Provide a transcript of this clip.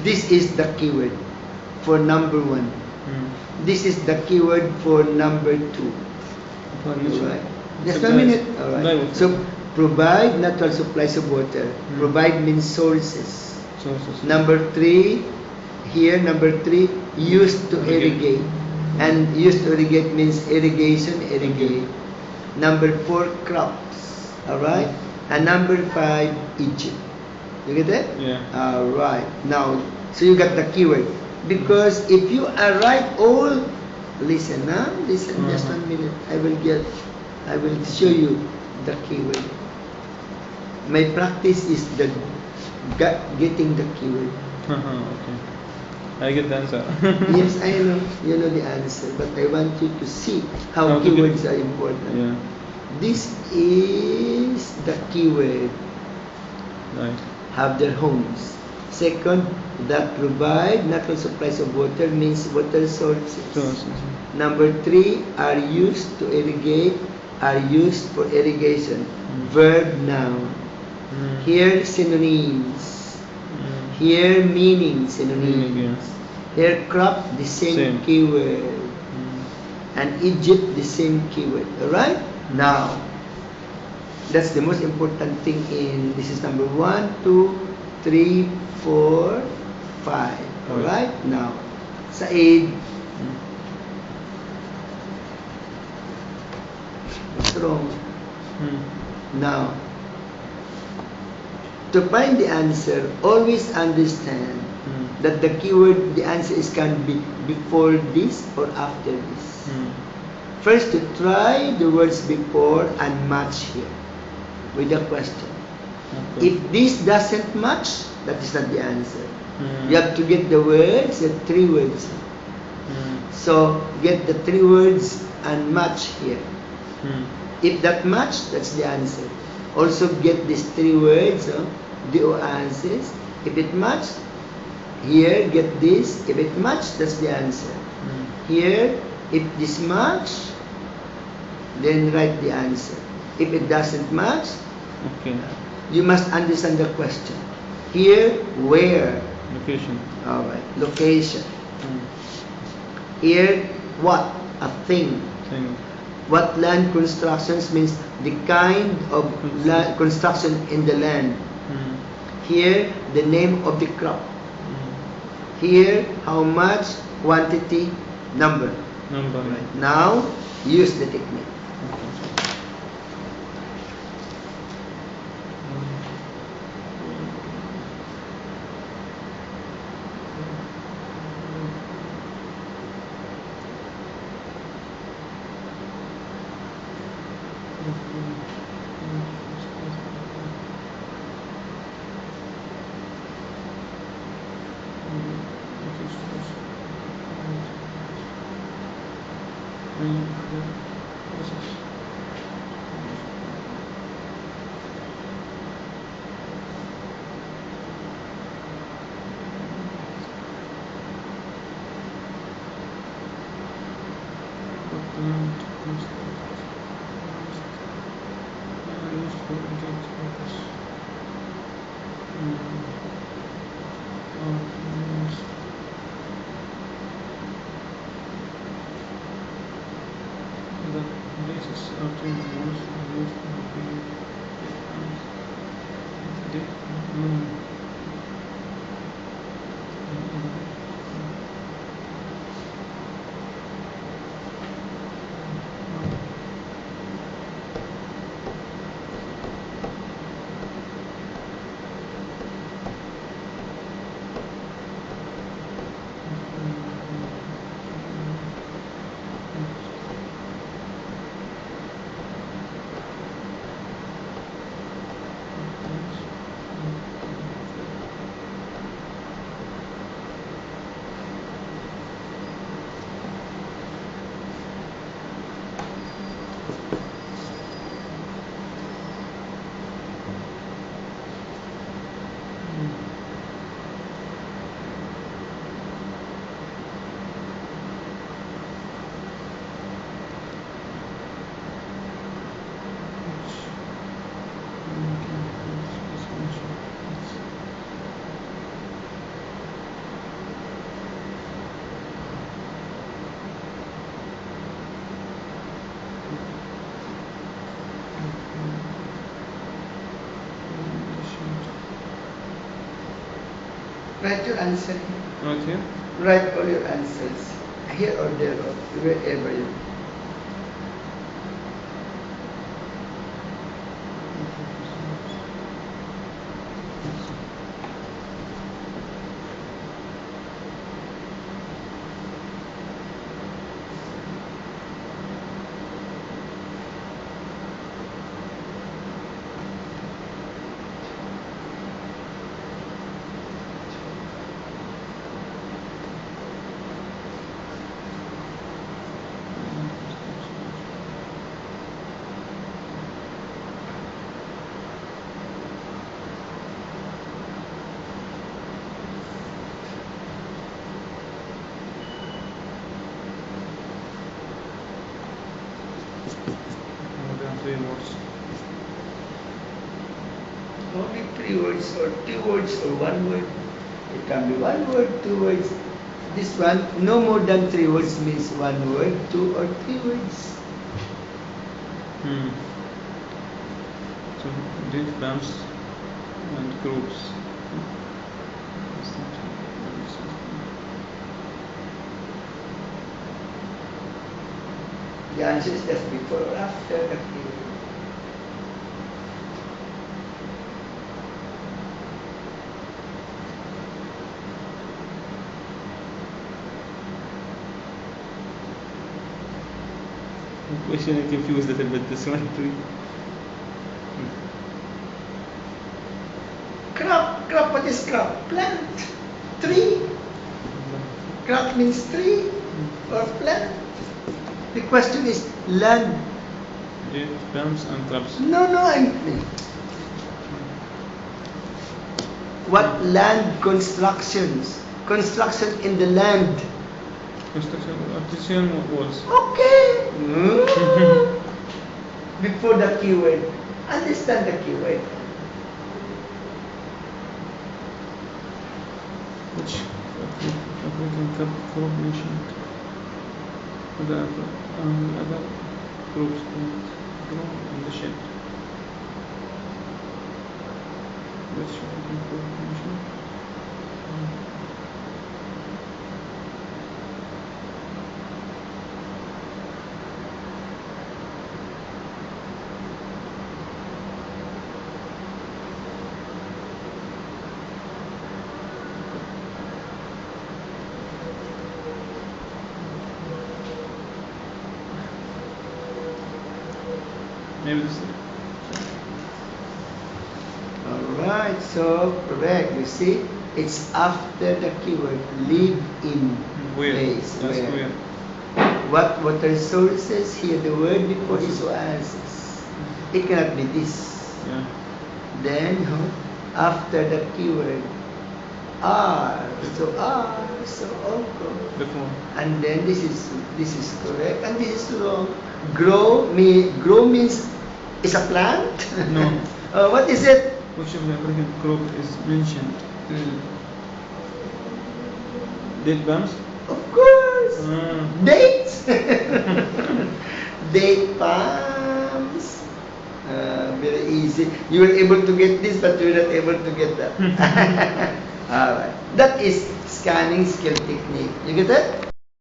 This is the keyword for number 1. This is the keyword for number 2. Alright. Just 1 minute. Alright. So provide natural supplies of water. Provide means sources. Number 3, here number 3, used to irrigate. And used to irrigate means irrigation, irrigate. Number 4, crops. Alright? And number 5, Egypt. You get it? Yeah. Alright. Now, so you got the keyword. Because if you write all, listen, listen, just 1 minute. I will show you the keyword. My practice is the getting the keyword. Okay. I get the answer. Yes, I know. You know the answer. But I want you to see how keywords are important. Yeah. This is the keyword. Right. Have their homes. Second, that provide natural supplies of water means water sources. Number 3, are used to irrigate, are used for irrigation. Verb noun. Here synonyms. Here meaning synonyms. Here crop, the same keyword. And Egypt, the same keyword. Alright? Now, that's the most important thing in, this is number 1, 2, 3, 4, 5. Alright? Now, Said. What's wrong? Now, to find the answer, always understand that the keyword, the answer is can be before this or after this. First, to try the words before and match here with the question. If this doesn't match, that is not the answer. You have to get the words, the 3 words. So, get the 3 words and match here. If that match, that's the answer. Also get these 3 words, the answers. If it match, here get this. If it match, that's the answer. Here, if this match, then write the answer. If it doesn't match, you must understand the question. Here, where? Location. Alright, location. Here, what? A thing. What land constructions means the kind of land construction in the land. Here, the name of the crop. Here, how much, quantity, number. Right. Now, use the technique. Write your answer. Right here. Write all your answers. Here or there or wherever you. More than 3 words. Only 3 words or 2 words or 1 word. It can be 1 word, 2 words. This one, no more than 3 words means 1 word, 2 or 3 words. So date bumps and groups. The answer is just before or after the keyword. Question I confused a little bit this one too. Crop, crop, what is crop? Plant. Tree. Crop means tree or plant. The question is land. Date bumps and traps. No, what land constructions? Construction in the land. Construction artisan walls. Okay. Before the keyword. Understand the keyword. Which African crop mentioned. The other groups that grow in the shed. Which African crop mentioned. Maybe this is Alright, so correct. You see, it's after the keyword live in where. place. That's Where. where. What water sources? Here the word before is oasis. It cannot be this. Yeah. Then after the keyword are. So also. Before. And then this is correct and this is wrong. Grow means is a plant? No. What is it? Which of the African crop is mentioned? Date bumps? Of course. Ah. Dates. Date palms. Very easy. You were able to get this, but you were not able to get that. Alright. That is scanning skill technique. You get that?